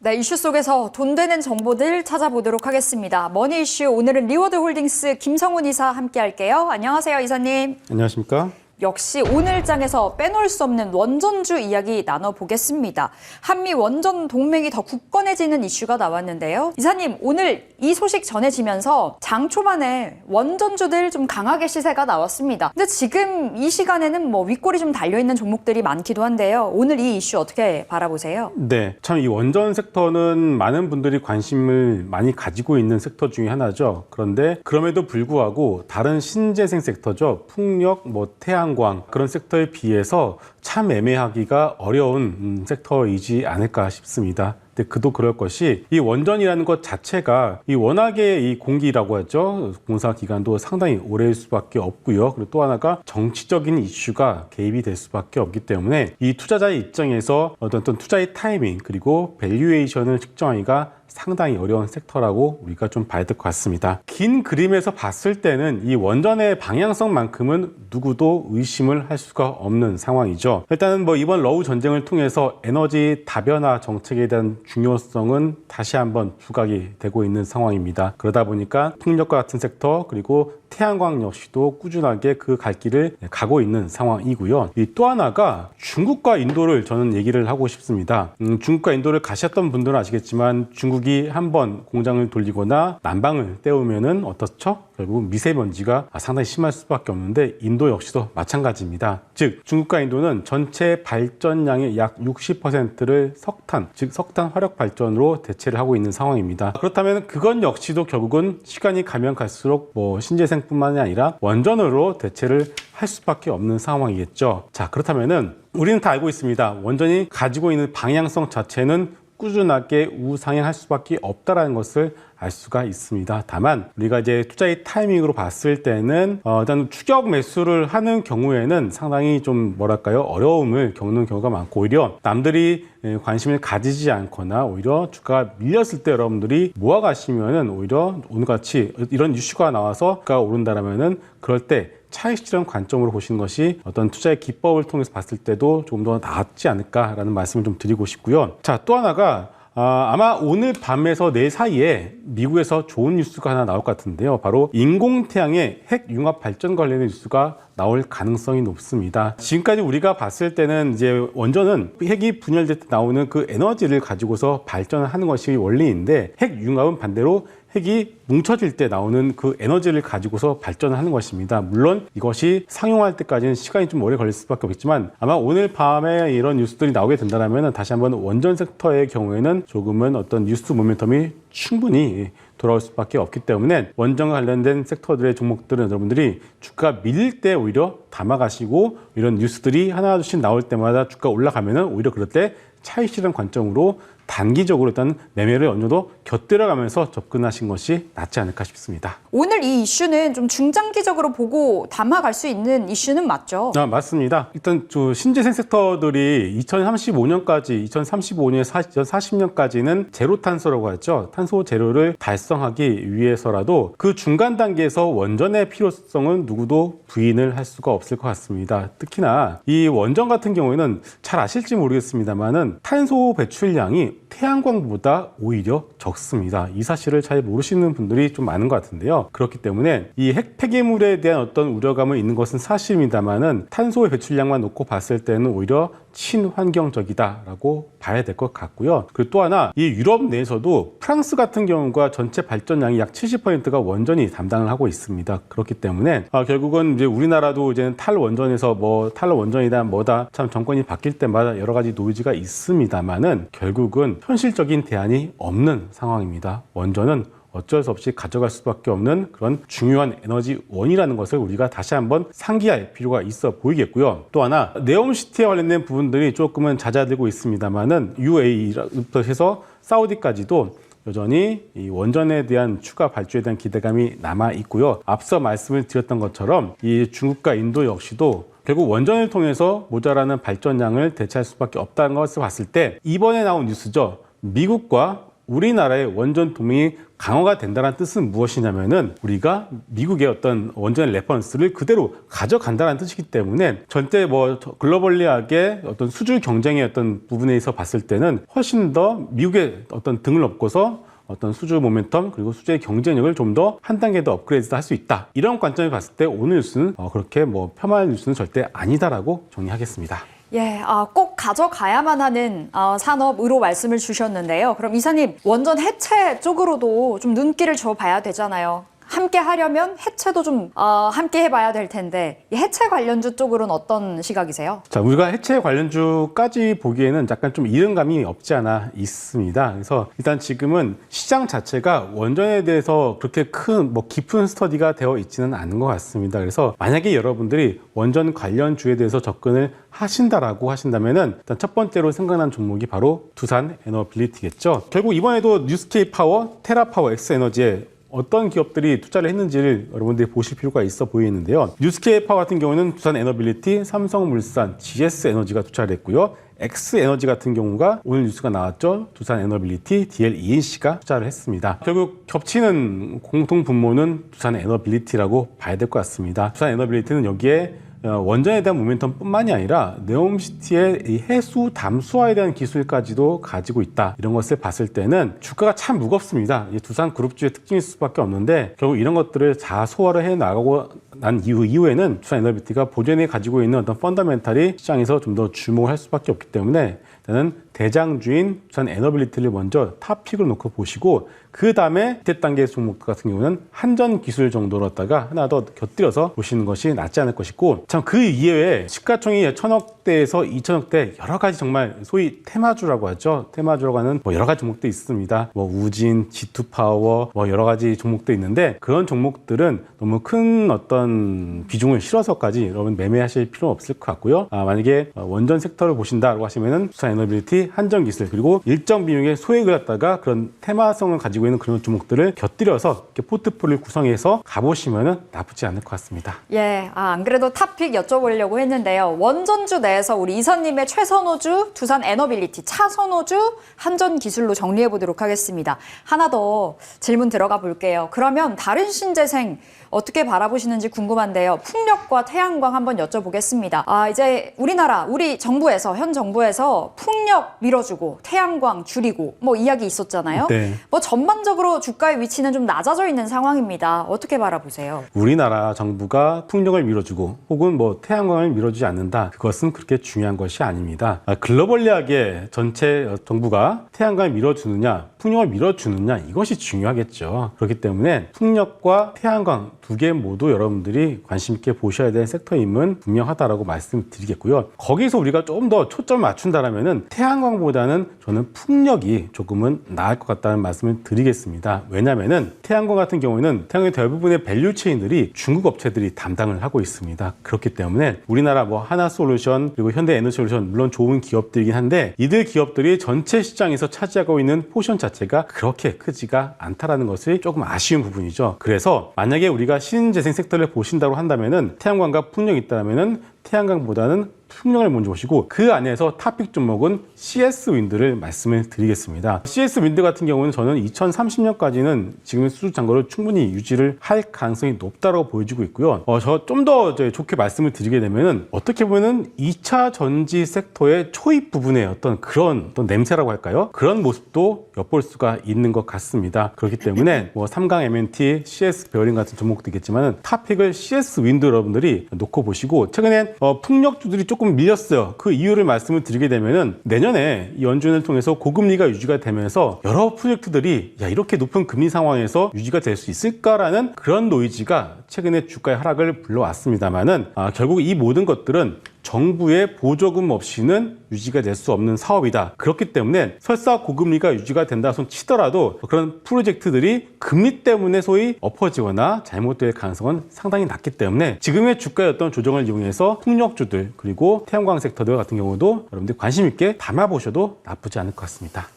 네, 이슈 속에서 돈 되는 정보들 찾아보도록 하겠습니다. 머니 이슈, 오늘은 리워드 홀딩스 김성훈 이사 함께 할게요. 안녕하세요, 이사님. 안녕하십니까? 역시 오늘 장에서 빼놓을 수 없는 원전주 이야기 나눠보겠습니다. 한미 원전 동맹이 더 굳건해지는 이슈가 나왔는데요. 이사님, 오늘 이 소식 전해지면서 장 초반에 원전주들 좀 강하게 시세가 나왔습니다. 근데 지금 이 시간에는 뭐 윗골이 좀 달려있는 종목들이 많기도 한데요. 오늘 이 이슈 어떻게 바라보세요? 네, 참 이 원전 섹터는 많은 분들이 관심을 많이 가지고 있는 섹터 중에 하나죠. 그런데 그럼에도 불구하고 다른 신재생 섹터죠. 풍력, 태양광 그런 sek터에 비해서 참 애매하기가 어려운 섹터이지 않을까 싶습니다. 근데 그도 그럴 것이 이 원전이라는 것 자체가 이 워낙에 이 공기라고 하죠. 공사 기간도 상당히 오래일 수밖에 없고요. 그리고 또 하나가 정치적인 이슈가 개입이 될 수밖에 없기 때문에 이 투자자의 입장에서 어떤 투자의 타이밍 그리고 밸류에이션을 측정하기가 상당히 어려운 섹터라고 우리가 좀 봐야 될 것 같습니다. 긴 그림에서 봤을 때는 이 원전의 방향성만큼은 누구도 의심을 할 수가 없는 상황이죠. 일단은 이번 러우 전쟁을 통해서 에너지 다변화 정책에 대한 중요성은 다시 한번 부각이 되고 있는 상황입니다. 그러다 보니까 풍력과 같은 섹터 그리고 태양광 역시도 꾸준하게 그 갈 길을 가고 있는 상황이고요. 또 하나가 중국과 인도를 저는 얘기를 하고 싶습니다. 중국과 인도를 가셨던 분들은 아시겠지만 중국이 한번 공장을 돌리거나 난방을 때우면은 어떻죠? 결국 미세먼지가 상당히 심할 수밖에 없는데 인도 역시도 마찬가지입니다. 즉 중국과 인도는 전체 발전량의 약 60%를 석탄, 즉 석탄 화력 발전으로 대체를 하고 있는 상황입니다. 그렇다면 그건 역시도 결국은 시간이 가면 갈수록 신재생뿐만이 아니라 원전으로 대체를 할 수밖에 없는 상황이겠죠. 자, 그렇다면은 우리는 다 알고 있습니다. 원전이 가지고 있는 방향성 자체는 꾸준하게 우상향할 수밖에 없다는 것을 알 수가 있습니다. 다만 우리가 이제 투자의 타이밍으로 봤을 때는 일단 추격 매수를 하는 경우에는 상당히 좀 어려움을 겪는 경우가 많고 오히려 남들이 관심을 가지지 않거나 오히려 주가가 밀렸을 때 여러분들이 모아 가시면은 오히려 오늘같이 이런 이슈가 나와서 주가가 오른다라면은 그럴 때 차익 실현 관점으로 보시는 것이 어떤 투자의 기법을 통해서 봤을 때도 조금 더 낫지 않을까라는 말씀을 좀 드리고 싶고요. 자, 또 하나가 아마 오늘 밤에서 내일 사이에 미국에서 좋은 뉴스가 하나 나올 것 같은데요. 바로 인공태양의 핵 융합 발전 관련된 뉴스가 나올 가능성이 높습니다. 지금까지 우리가 봤을 때는 이제 원전은 핵이 분열될 때 나오는 그 에너지를 가지고서 발전을 하는 것이 원리인데 핵 융합은 반대로 핵이 뭉쳐질 때 나오는 그 에너지를 가지고서 발전을 하는 것입니다. 물론 이것이 상용할 때까지는 시간이 좀 오래 걸릴 수밖에 없겠지만 아마 오늘 밤에 이런 뉴스들이 나오게 된다면 다시 한번 원전 섹터의 경우에는 조금은 어떤 뉴스 모멘텀이 충분히 돌아올 수밖에 없기 때문에 원전과 관련된 섹터들의 종목들은 여러분들이 주가 밀릴 때 오히려 담아가시고 이런 뉴스들이 하나둘씩 나올 때마다 주가 올라가면은 오히려 그럴 때 차익 실현 관점으로 단기적으로 일단 매매를 어느 정도 곁들여가면서 접근하신 것이 낫지 않을까 싶습니다. 오늘 이 이슈는 좀 중장기적으로 보고 담아갈 수 있는 이슈는 맞죠? 맞습니다. 일단 신재생 섹터들이 2035년까지, 2035년에서 2040년까지는 제로 탄소라고 하죠. 탄소 제로를 달성하기 위해서라도 그 중간 단계에서 원전의 필요성은 누구도 부인을 할 수가 없을 것 같습니다. 특히나 이 원전 같은 경우에는 잘 아실지 모르겠습니다만은 탄소 배출량이 태양광보다 오히려 적습니다. 이 사실을 잘 모르시는 분들이 좀 많은 것 같은데요. 그렇기 때문에 이 핵 폐기물에 대한 어떤 우려감을 있는 것은 사실입니다만은 탄소의 배출량만 놓고 봤을 때는 오히려 친환경적이다라고 봐야 될 것 같고요. 그리고 또 하나 이 유럽 내에서도 프랑스 같은 경우가 전체 발전량이 약 70%가 원전이 담당을 하고 있습니다. 그렇기 때문에 결국은 이제 우리나라도 이제 탈원전에서 탈원전이다 참 정권이 바뀔 때마다 여러 가지 노이즈가 있습니다만은 결국은 현실적인 대안이 없는 상황입니다. 원전은 어쩔 수 없이 가져갈 수밖에 없는 그런 중요한 에너지원이라는 것을 우리가 다시 한번 상기할 필요가 있어 보이겠고요. 또 하나 네옴시티에 관련된 부분들이 조금은 잦아들고 있습니다만은 UAE부터 해서 사우디까지도 여전히 이 원전에 대한 추가 발주에 대한 기대감이 남아 있고요. 앞서 말씀을 드렸던 것처럼 이 중국과 인도 역시도 결국 원전을 통해서 모자라는 발전량을 대체할 수밖에 없다는 것을 봤을 때 이번에 나온 뉴스죠. 미국과 우리나라의 원전 동맹이 강화가 된다는 뜻은 무엇이냐면은 우리가 미국의 어떤 원전의 레퍼런스를 그대로 가져간다는 뜻이기 때문에 전체 뭐 글로벌리하게 어떤 수주 경쟁의 어떤 부분에 있어 봤을 때는 훨씬 더 미국의 어떤 등을 업고서 어떤 수주 모멘텀 그리고 수주의 경쟁력을 좀 더 한 단계 더 업그레이드 할 수 있다. 이런 관점을 봤을 때 오늘 뉴스는 그렇게 뭐 폄하할 뉴스는 절대 아니다라고 정리하겠습니다. 예, 꼭 가져가야만 하는 산업으로 말씀을 주셨는데요. 그럼 이사님, 원전 해체 쪽으로도 좀 눈길을 줘봐야 되잖아요. 함께 하려면 해체도 좀 함께 해봐야 될 텐데 이 해체 관련주 쪽으로는 어떤 시각이세요? 자, 우리가 해체 관련주까지 보기에는 약간 좀 이른 감이 없지 않아 있습니다. 그래서 일단 지금은 시장 자체가 원전에 대해서 그렇게 큰 뭐 깊은 스터디가 되어 있지는 않은 것 같습니다. 그래서 만약에 여러분들이 원전 관련주에 대해서 접근을 하신다라고 하신다면은 일단 첫 번째로 생각난 종목이 바로 두산 에너빌리티겠죠. 결국 이번에도 뉴스케이 파워, 테라파워, 엑스에너지에 어떤 기업들이 투자를 했는지를 여러분들이 보실 필요가 있어 보이는데요. 뉴스케이 파워 같은 경우는 두산 에너빌리티, 삼성물산, GS에너지가 투자를 했고요. 엑스에너지 같은 경우가 오늘 뉴스가 나왔죠. 두산 에너빌리티, DLENC가 투자를 했습니다. 결국 겹치는 공통 분모는 두산 에너빌리티라고 봐야 될 것 같습니다. 두산 에너빌리티는 여기에 원전에 대한 모멘텀 뿐만이 아니라 네옴시티의 이 해수 담수화에 대한 기술까지도 가지고 있다. 이런 것을 봤을 때는 주가가 참 무겁습니다. 이 두산 그룹주의 특징일 수밖에 없는데 결국 이런 것들을 다 소화를 해 나가고 난 이후에는 두산 에너빌리티가 보존에 가지고 있는 어떤 펀더멘탈이 시장에서 좀 더 주목을 할 수밖에 없기 때문에 일단은 대장주인 두산 에너빌리티를 먼저 탑픽을 놓고 보시고 그 다음에 밑에 단계 종목 같은 경우는 한전 기술 정도로다가 하나 더 곁들여서 보시는 것이 낫지 않을 것이고 참 그 이외에 시가총이 1,000억대에서 2,000억대 여러 가지 정말 소위 테마주라고 하죠. 테마주라고 하는 뭐 여러 가지 종목도 있습니다. 뭐 우진, G2파워 뭐 여러 가지 종목도 있는데 그런 종목들은 너무 큰 어떤 비중을 실어서까지 여러분 매매하실 필요는 없을 것 같고요. 만약에 원전 섹터를 보신다고 하시면은 두산 에너빌리티, 한전 기술 그리고 일정 비용의 소액을 갖다가 그런 테마성을 가지고 있는 그런 종목들을 곁들여서 이렇게 포트폴리오를 구성해서 가보시면은 나쁘지 않을 것 같습니다. 예, 안 그래도 탑픽 여쭤보려고 했는데요. 원전주 내에서 우리 이사님의 최선호주, 두산 에너빌리티, 차선호주, 한전 기술로 정리해 보도록 하겠습니다. 하나 더 질문 들어가 볼게요. 그러면 다른 신재생 어떻게 바라보시는지 궁금한데요. 풍력과 태양광 한번 여쭤보겠습니다. 이제 우리 정부에서, 현 정부에서 풍력 밀어주고 태양광 줄이고 뭐 이야기 있었잖아요. 네. 뭐 전반적으로 주가의 위치는 좀 낮아져 있는 상황입니다. 어떻게 바라보세요? 우리나라 정부가 풍력을 밀어주고 혹은 뭐 태양광을 밀어주지 않는다. 그것은 그렇게 중요한 것이 아닙니다. 글로벌리하게 전체 정부가 태양광을 밀어주느냐 풍력을 밀어주느냐 이것이 중요하겠죠. 그렇기 때문에 풍력과 태양광 두 개 모두 여러분들이 관심 있게 보셔야 될 섹터임은 분명하다라고 말씀드리겠고요. 거기서 우리가 좀 더 초점을 맞춘다라면은 태양광보다는 저는 풍력이 조금은 나을 것 같다는 말씀을 드리겠습니다. 왜냐면은 태양광 같은 경우에는 태양광의 대부분의 밸류 체인들이 중국 업체들이 담당을 하고 있습니다. 그렇기 때문에 우리나라 뭐 하나솔루션 그리고 현대에너지솔루션 물론 좋은 기업들이긴 한데 이들 기업들이 전체 시장에서 차지하고 있는 포션 자체가 그렇게 크지가 않다라는 것이 조금 아쉬운 부분이죠. 그래서 만약에 우리가 신재생 섹터를 보신다고 한다면은 태양광과 풍력이 있다면은 태양광보다는 풍력을 먼저 보시고 그 안에서 탑픽 종목은 CS 윈드를 말씀을 드리겠습니다. CS 윈드 같은 경우는 저는 2030년까지는 지금의 수주 잔고를 충분히 유지를 할 가능성이 높다고 보여지고 있고요. 저 좀 더 좋게 말씀을 드리게 되면은 어떻게 보면은 2차 전지 섹터의 초입 부분의 어떤 그런 냄새라고 할까요? 그런 모습도 엿볼 수가 있는 것 같습니다. 그렇기 때문에 뭐 삼강 MNT, CS 베어링 같은 종목도 있겠지만은 탑픽을 CS 윈드 여러분들이 놓고 보시고 최근에 풍력주들이 조금 밀렸어요. 그 이유를 말씀을 드리게 되면은 내년에 이 연준을 통해서 고금리가 유지가 되면서 여러 프로젝트들이 이렇게 높은 금리 상황에서 유지가 될 수 있을까라는 그런 노이즈가 최근에 주가의 하락을 불러왔습니다만은 결국 이 모든 것들은 정부의 보조금 없이는 유지가 될 수 없는 사업이다. 그렇기 때문에 설사 고금리가 유지가 된다 손 치더라도 그런 프로젝트들이 금리 때문에 소위 엎어지거나 잘못될 가능성은 상당히 낮기 때문에 지금의 주가의 어떤 조정을 이용해서 풍력주들 그리고 태양광 섹터들 같은 경우도 여러분들이 관심 있게 담아보셔도 나쁘지 않을 것 같습니다.